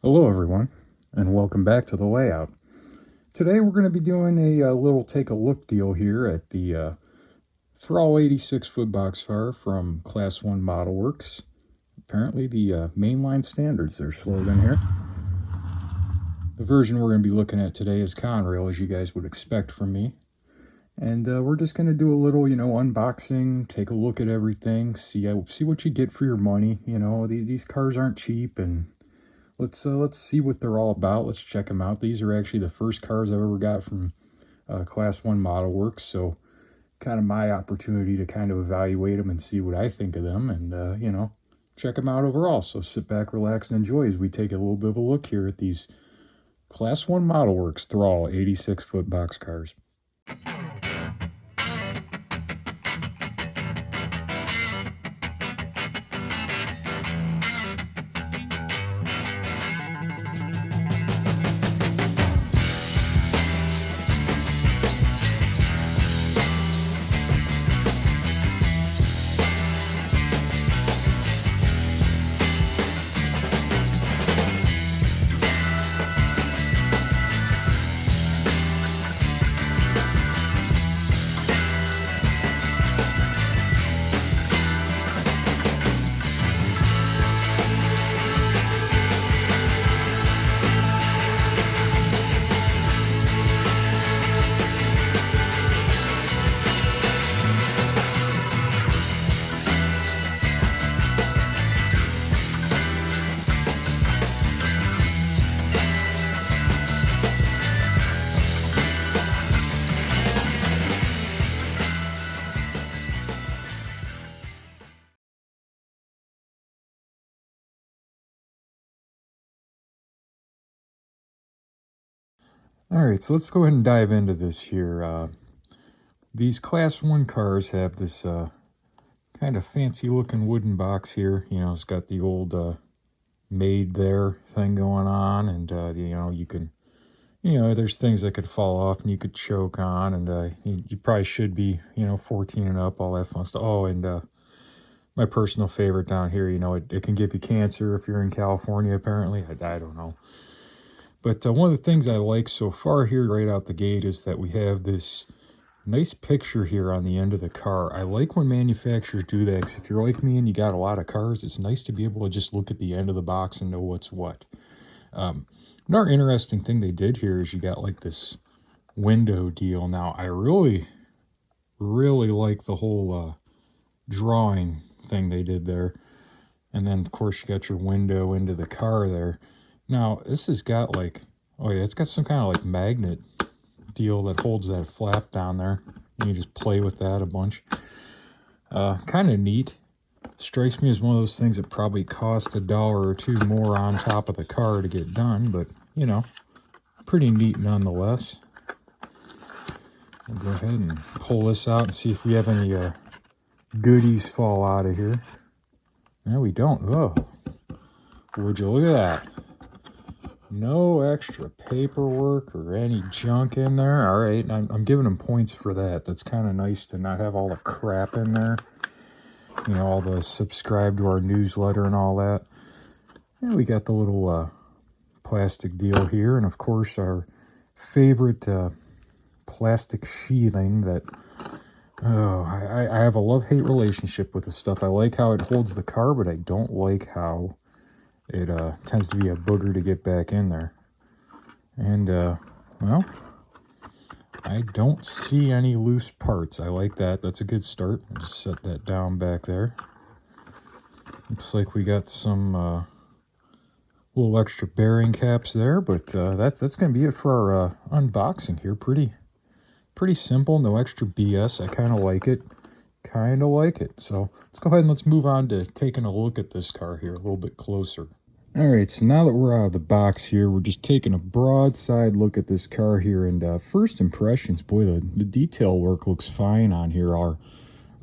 Hello everyone, and welcome back to the layout. Today we're going to be doing a little take a look deal here at the Thrall 86-foot boxcar from Class 1 Model Works. Apparently the mainline standards, their slogan here. The version we're going to be looking at today is Conrail, as you guys would expect from me. And we're just going to do a little, unboxing, take a look at everything, see what you get for your money. These cars aren't cheap, and let's see what they're all about. Let's check them out. These are actually the first cars I've ever got from Class 1 Model Works, so kind of my opportunity to kind of evaluate them and see what I think of them, and check them out overall. So sit back, relax, and enjoy as we take a little bit of a look here at these Class 1 Model Works Thrall 86-foot boxcars. All right, so let's go ahead and dive into this here. These Class 1 cars have this kind of fancy looking wooden box here. It's got the old made there thing going on, and you can, there's things that could fall off and you could choke on, and you probably should be, 14 and up, all that fun stuff. Oh, and my personal favorite down here, it can give you cancer if you're in California, apparently. I don't know. But one of the things I like so far here right out the gate is that we have this nice picture here on the end of the car. I like when manufacturers do that, because if you're like me and you got a lot of cars, it's nice to be able to just look at the end of the box and know what's what. Another interesting thing they did here is you got like this window deal. Now, I really like the whole drawing thing they did there. And then, of course, you got your window into the car there. Now, this has got like, oh yeah, it's got some kind of like magnet deal that holds that flap down there. You just play with that a bunch. Kind of neat. Strikes me as one of those things that probably cost $1 or $2 more on top of the car to get done, but, pretty neat nonetheless. We'll go ahead and pull this out and see if we have any goodies fall out of here. No, we don't. Oh, would you look at that? No extra paperwork or any junk in there. All right, I'm giving them points for that. That's kind of nice to not have all the crap in there. All the subscribe to our newsletter and all that. And we got the little plastic deal here. And, of course, our favorite plastic sheathing that... Oh, I have a love-hate relationship with this stuff. I like how it holds the car, but I don't like how it tends to be a booger to get back in there. And, well, I don't see any loose parts. I like that. That's a good start. I'll just set that down back there. Looks like we got some little extra bearing caps there, but that's going to be it for our unboxing here. Pretty simple, no extra BS. I kind of like it. So let's go ahead and let's move on to taking a look at this car here a little bit closer. All right, so now that we're out of the box here, we're just taking a broadside look at this car here. And first impressions, boy, the detail work looks fine on here. Our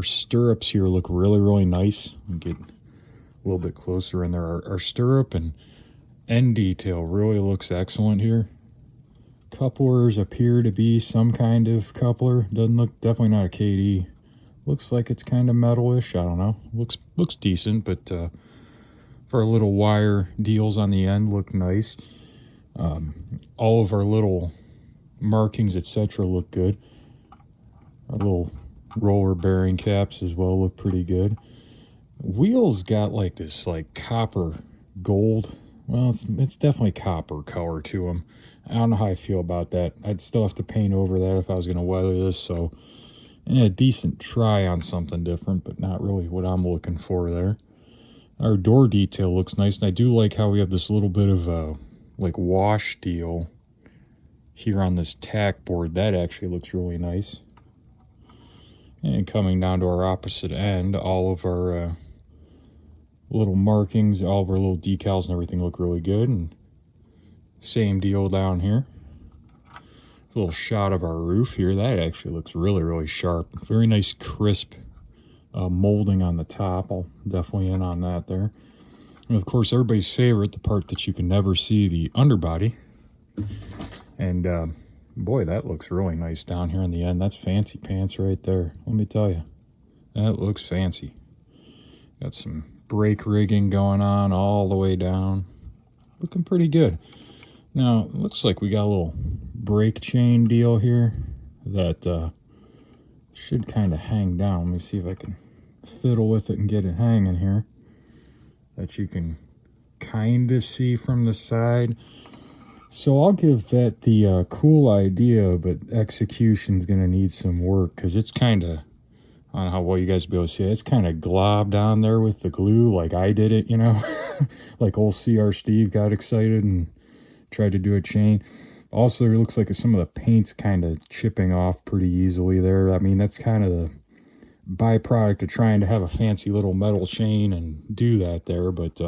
stirrups here look really nice. We'll get a little bit closer in there. Our stirrup and end detail really looks excellent here. Couplers appear to be some kind of coupler. Doesn't look, definitely not a KD. Looks like it's kind of metalish. I don't know. Looks decent, but our little wire deals on the end look nice. All of our little markings, etc., look good. Our little roller bearing caps as well look pretty good. Wheels got like this like copper gold. Well, it's definitely copper color to them. I don't know how I feel about that. I'd still have to paint over that if I was going to weather this. So, a decent try on something different, but not really what I'm looking for there. Our door detail looks nice, and I do like how we have this little bit of a like wash deal here on this tack board. That actually looks really nice. And coming down to our opposite end, all of our little markings, all of our little decals and everything look really good. And same deal down here. A little shot of our roof here. That actually looks really, really sharp. Very nice, crisp molding on the top. I'll definitely in on that there. And of course, everybody's favorite, the part that you can never see, the underbody. And boy, that looks really nice down here in the end. That's fancy pants right there. Let me tell you, that looks fancy. Got some brake rigging going on all the way down. Looking pretty good. Now, it looks like we got a little brake chain deal here that should kind of hang down. Let me see if I can fiddle with it and get it hanging here. That you can kind of see from the side. So I'll give that the cool idea, but execution's going to need some work because it's kind of, I don't know how well you guys will be able to see it. It's kind of globbed on there with the glue like I did it, you know. Like old CR Steve got excited and tried to do a chain. Also, it looks like some of the paint's kind of chipping off pretty easily there. I mean, that's kind of the byproduct of trying to have a fancy little metal chain and do that there. But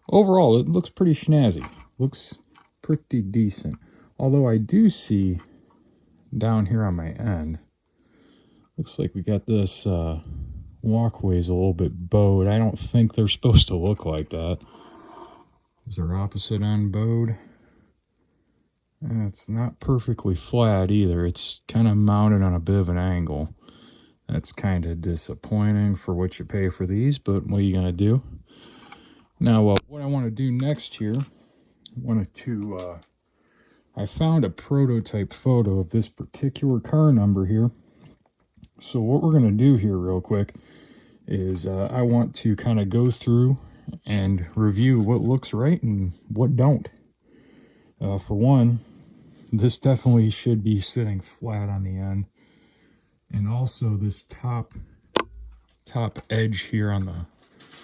overall, it looks pretty snazzy. Looks pretty decent. Although I do see down here on my end, looks like we got this walkways a little bit bowed. I don't think they're supposed to look like that. Is our opposite end bowed? And it's not perfectly flat either. It's kind of mounted on a bit of an angle. That's kind of disappointing for what you pay for these, but what are you going to do? Now, what I want to do next here, I found a prototype photo of this particular car number here. So what we're going to do here real quick is I want to kind of go through and review what looks right and what don't. For one, this definitely should be sitting flat on the end. And also this top edge here on the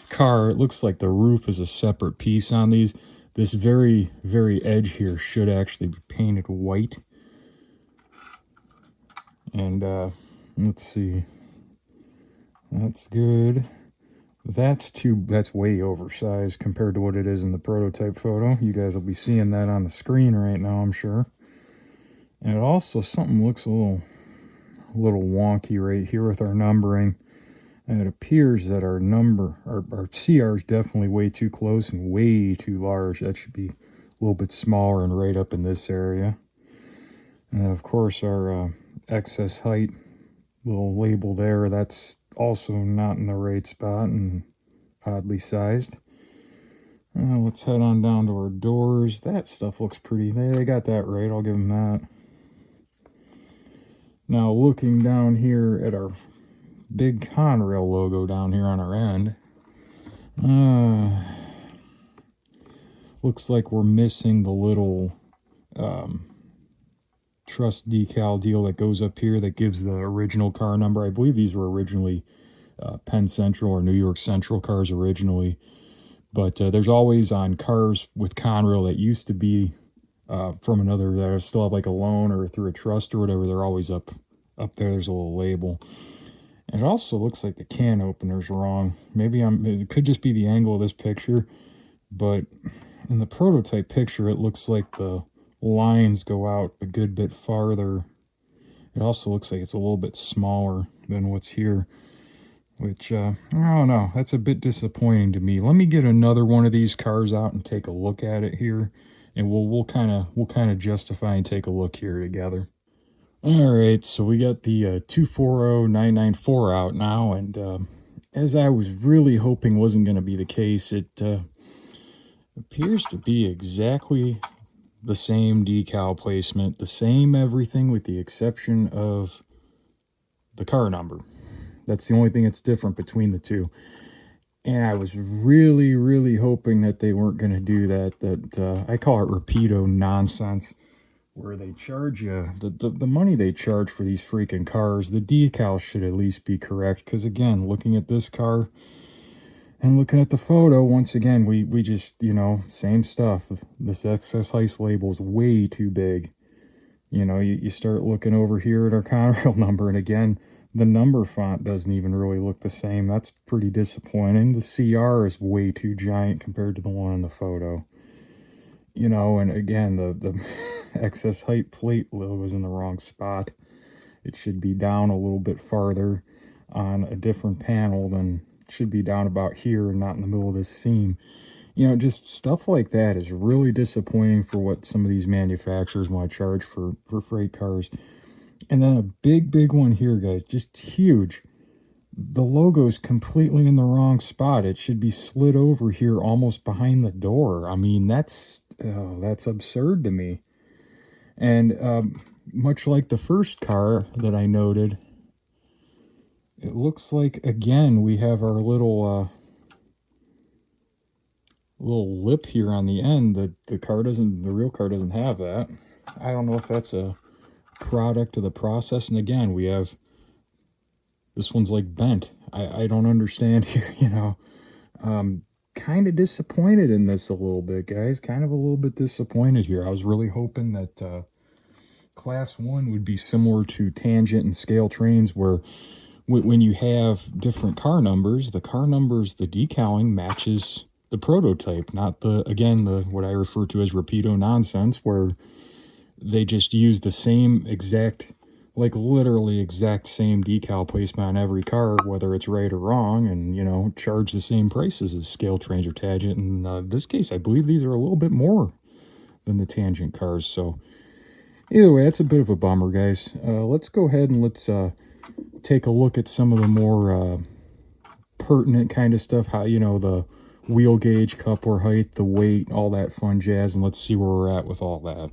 car, it looks like the roof is a separate piece on these. This very, very edge here should actually be painted white. And let's see. That's good. That's way oversized compared to what it is in the prototype photo. You guys will be seeing that on the screen right now, I'm sure. And it also, something looks a little wonky right here with our numbering. And it appears that our CR is definitely way too close and way too large. That should be a little bit smaller and right up in this area. And of course our excess height little label there, that's also not in the right spot and oddly sized. Let's head on down to our doors. That stuff looks pretty. They got that right. I'll give them that. Now looking down here at our big Conrail logo down here on our end, looks like we're missing the little truss decal deal that goes up here that gives the original car number. I believe these were originally Penn Central or New York Central cars originally, but there's always on cars with Conrail that used to be from another, that still have like a loan or through a trust or whatever, they're always up there. There's a little label. And it also looks like the can opener's wrong. Maybe it could just be the angle of this picture, but in the prototype picture, it looks like the lines go out a good bit farther. It also looks like it's a little bit smaller than what's here, which, I don't know. That's a bit disappointing to me. Let me get another one of these cars out and take a look at it here, and we'll kind of justify and take a look here together. All right, so we got the 240994 out now, and as I was really hoping wasn't going to be the case, it appears to be exactly the same decal placement, the same everything with the exception of the car number. That's the only thing that's different between the two. And I was really, really hoping that they weren't going to do that. I call it rapido nonsense, where they charge you the money they charge for these freaking cars. The decals should at least be correct, because again, looking at this car and looking at the photo, once again, we just, you know, same stuff. This excess heist label is way too big. You know, you start looking over here at our Conrail number, and again, the number font doesn't even really look the same. That's pretty disappointing. The CR is way too giant compared to the one in the photo. You know, and again, the excess height plate logo is in the wrong spot. It should be down a little bit farther on a different panel than it should be down about here and not in the middle of this seam. You know, just stuff like that is really disappointing for what some of these manufacturers want to charge for freight cars. And then a big one here, guys, just huge. The logo's completely in the wrong spot. It should be slid over here almost behind the door. I mean, that's absurd to me. And much like the first car that I noted, it looks like, again, we have our little lip here on the end. The real car doesn't have that. I don't know if that's a product of the process. And again, we have, this one's like bent. I don't understand here, you know. Kind of disappointed in this a little bit, guys. Kind of a little bit disappointed here. I was really hoping that Class 1 would be similar to tangent and scale trains, where when you have different car numbers, the decaling matches the prototype, not what I refer to as rapido nonsense, where they just use the same exact, like literally exact same decal placement on every car, whether it's right or wrong, and, you know, charge the same prices as scale trains or tangent. In this case, I believe these are a little bit more than the tangent cars. So either way, that's a bit of a bummer, guys. Let's go ahead and let's take a look at some of the more pertinent kind of stuff. How, you know, the wheel gauge, coupler height, the weight, all that fun jazz, and let's see where we're at with all that.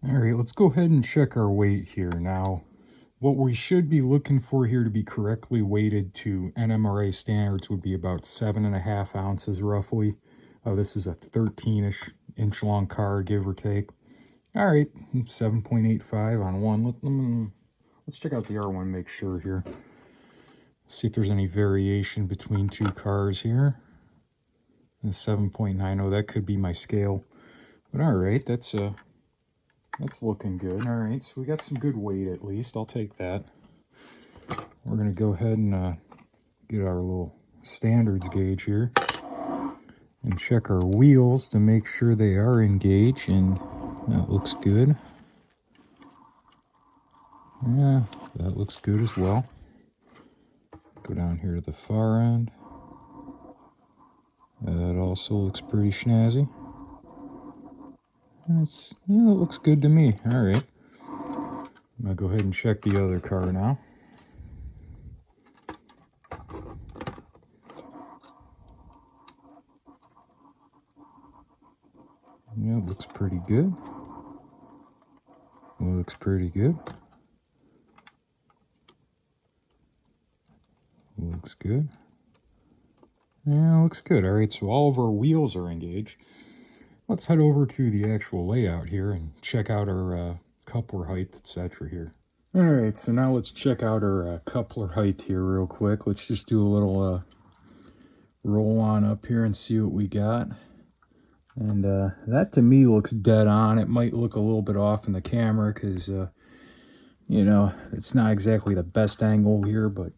All right, let's go ahead and check our weight here. Now, what we should be looking for here to be correctly weighted to NMRA standards would be about 7.5 ounces roughly. This is a 13-ish inch long car, give or take. All right, 7.85 on one. Let's check out the R1, make sure here. See if there's any variation between two cars here. And 7.90, that could be my scale. But all right, that's looking good. All right, so we got some good weight at least. I'll take that. We're going to go ahead and get our little standards gauge here and check our wheels to make sure they are engaged, and that looks good. Yeah, that looks good as well. Go down here to the far end. That also looks pretty snazzy. It looks good to me. All right. I'm going to go ahead and check the other car now. Yeah, looks pretty good. Looks pretty good. Looks good. Yeah, looks good. All right, so all of our wheels are engaged. Let's head over to the actual layout here and check out our coupler height, etc. here. All right, so now let's check out our coupler height here real quick. Let's just do a little roll on up here and see what we got. And that to me looks dead on. It might look a little bit off in the camera because, you know, it's not exactly the best angle here, but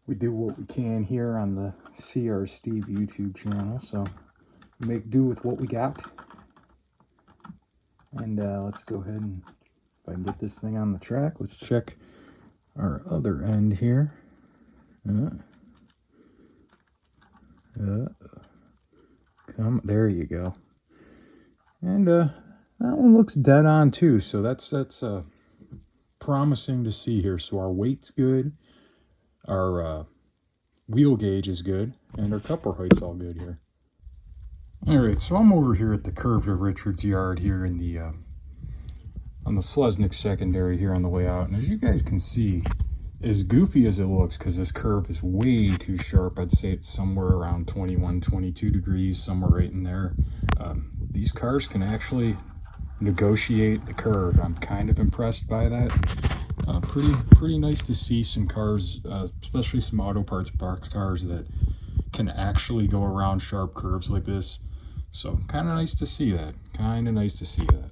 we do what we can here on the CR Steve YouTube channel. So make do with what we got. And let's go ahead and, if I can get this thing on the track, let's check our other end here. There you go. And that one looks dead on too, so that's promising to see here. So our weight's good, our wheel gauge is good, and our coupler height's all good here. Alright, so I'm over here at the curve to Richard's yard here in the on the Slesnick secondary here on the way out, and as you guys can see, as goofy as it looks, because this curve is way too sharp, I'd say it's somewhere around 21, 22 degrees, somewhere right in there. These cars can actually negotiate the curve. I'm kind of impressed by that. Pretty nice to see some cars, especially some Auto Parts Boxcars, that can actually go around sharp curves like this. So kind of nice to see that. Kind of nice to see that.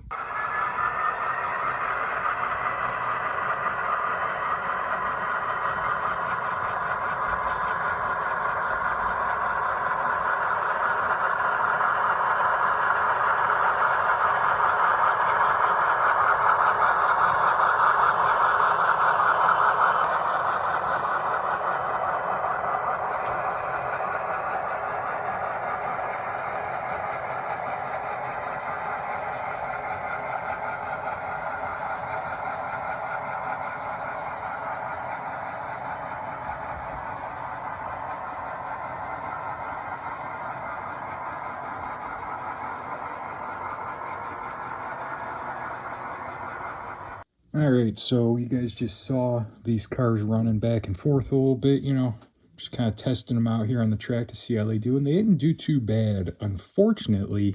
Alright, so you guys just saw these cars running back and forth a little bit, you know, just kind of testing them out here on the track to see how they do, and they didn't do too bad. Unfortunately,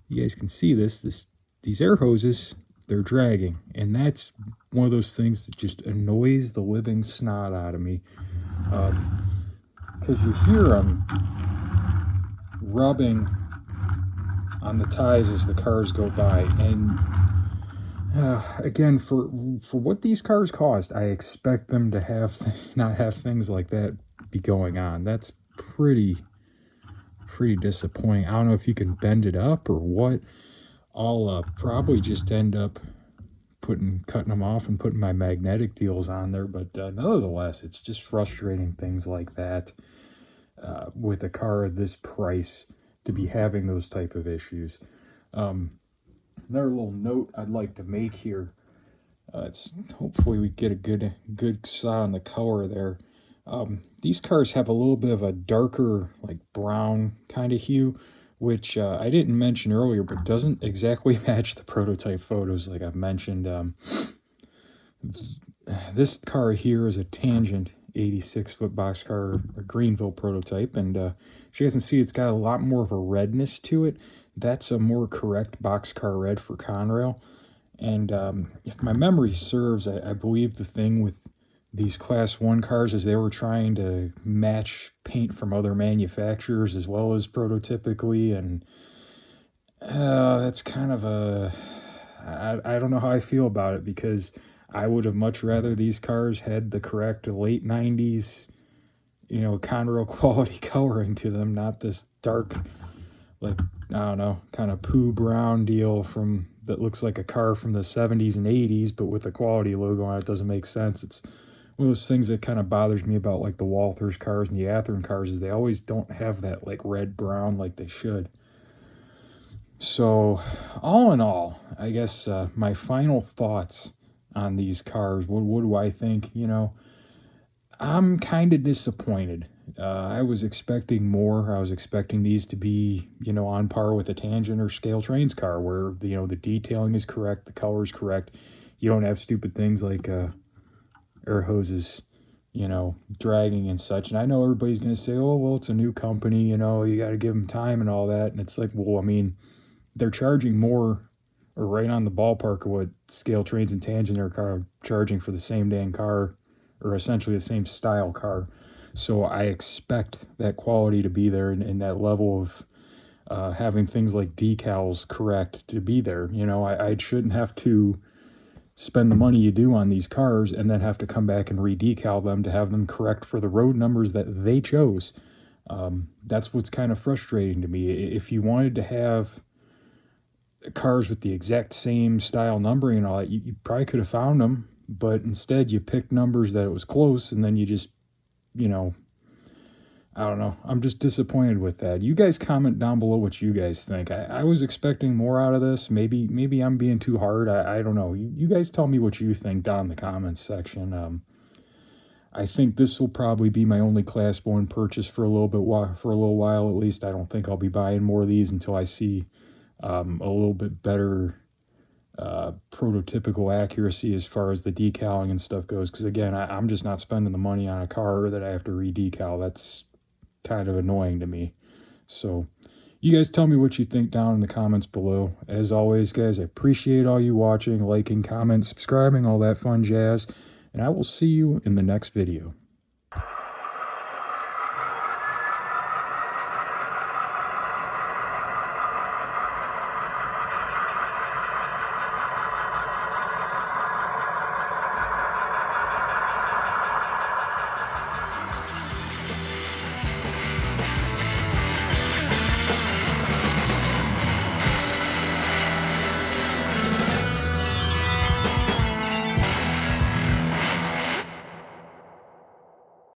you guys can see these air hoses, they're dragging, and that's one of those things that just annoys the living snot out of me, because you hear them rubbing on the ties as the cars go by, and again, for what these cars cost, I expect them to not have things like that be going on. That's pretty disappointing. I don't know if you can bend it up or what. I'll probably just end up cutting them off and putting my magnetic deals on there. But nevertheless, it's just frustrating things like that with a car of this price to be having those type of issues. Another little note I'd like to make here. It's hopefully we get a good shot on the color there. These cars have a little bit of a darker, like brown kind of hue, which I didn't mention earlier, but doesn't exactly match the prototype photos like I've mentioned. This car here is a Tangent 86-foot boxcar, a Greenville prototype, and as you guys can see, it's got a lot more of a redness to it. That's a more correct boxcar red for Conrail. And if my memory serves, I believe the thing with these Class 1 cars is they were trying to match paint from other manufacturers as well as prototypically, and that's kind of a... I don't know how I feel about it, because I would have much rather these cars had the correct late 90s, you know, Conrail quality coloring to them, not this dark, like, I don't know, kind of poo brown deal that looks like a car from the 70s and 80s, but with a quality logo on it. Doesn't make sense. It's one of those things that kind of bothers me about like the Walthers cars and the Athearn cars, is they always don't have that like red brown like they should. So all in all, I guess my final thoughts on these cars, what do I think? You know, I'm kind of disappointed. I was expecting more. I was expecting these to be, you know, on par with a Tangent or Scale Trains car, where, you know, the detailing is correct, the color is correct. You don't have stupid things like air hoses, you know, dragging and such. And I know everybody's going to say, oh, well, it's a new company, you know, you got to give them time and all that. And it's like, well, I mean, they're charging more, or right on the ballpark of what Scale Trains and Tangent are charging for the same dang car, or essentially the same style car. So I expect that quality to be there, and that level of having things like decals correct to be there. You know, I shouldn't have to spend the money you do on these cars and then have to come back and re-decal them to have them correct for the road numbers that they chose. That's what's kind of frustrating to me. If you wanted to have cars with the exact same style numbering and all that, you probably could have found them, but instead you picked numbers that it was close, and then you just, you know, I don't know. I'm just disappointed with that. You guys comment down below what you guys think. I was expecting more out of this. Maybe I'm being too hard. I don't know. You guys tell me what you think down in the comments section. I think this will probably be my only Class 1 purchase for a little while at least. I don't think I'll be buying more of these until I see a little bit better prototypical accuracy as far as the decaling and stuff goes. Because again, I'm just not spending the money on a car that I have to re-decal. That's kind of annoying to me. So you guys tell me what you think down in the comments below. As always, guys, I appreciate all you watching, liking, commenting, subscribing, all that fun jazz. And I will see you in the next video.